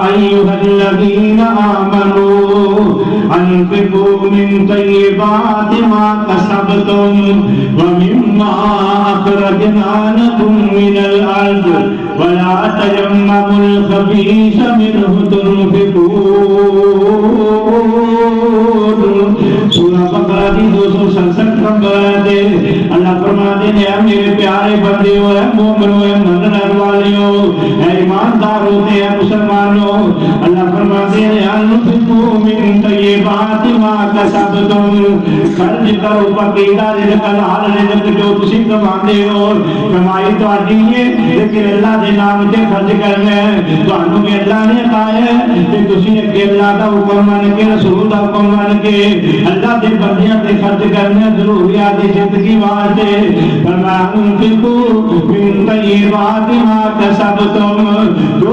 अय्युहल्लज़ीना आमनू अनफिकू मिन तय्यिबाति मा कसबतुम व मिम्मा अखरजना लकुम मिनल अर्द वला तयम्ममुल खबीसा मिन्हु तुनफिकून। सूरह बकरा की 267 नंबर आयत। अल्लाह फरमाते हैं मेरे प्यारे बंदे हो, मोमिनो, मनने वालियों, ईमानदार होते हैं मुसलमानों। अल्लाह फरमाते हैं अनफिकू मिन तय्यिबाति मा कसबतुम, खर्च करो पकीदा रिज़्क़, हलाल रिज़्क़ जो तुसी कमाते हो। कमाई तुहाडी है लेकिन अल्लाह दे नाम ते खर्च करना है। तुहानू भी अल्लाह ने बताया कि तुसी अगे अल्लाह दा हुक्म मान के, रसूल दा हुक्म मान के अल्लाह दे बंदियां ते खर्च करना जरूरियात दी जिंदगी वास्ते। फरमाया अनफिकू मिन तय्यिबाति मा कसबतुम, जो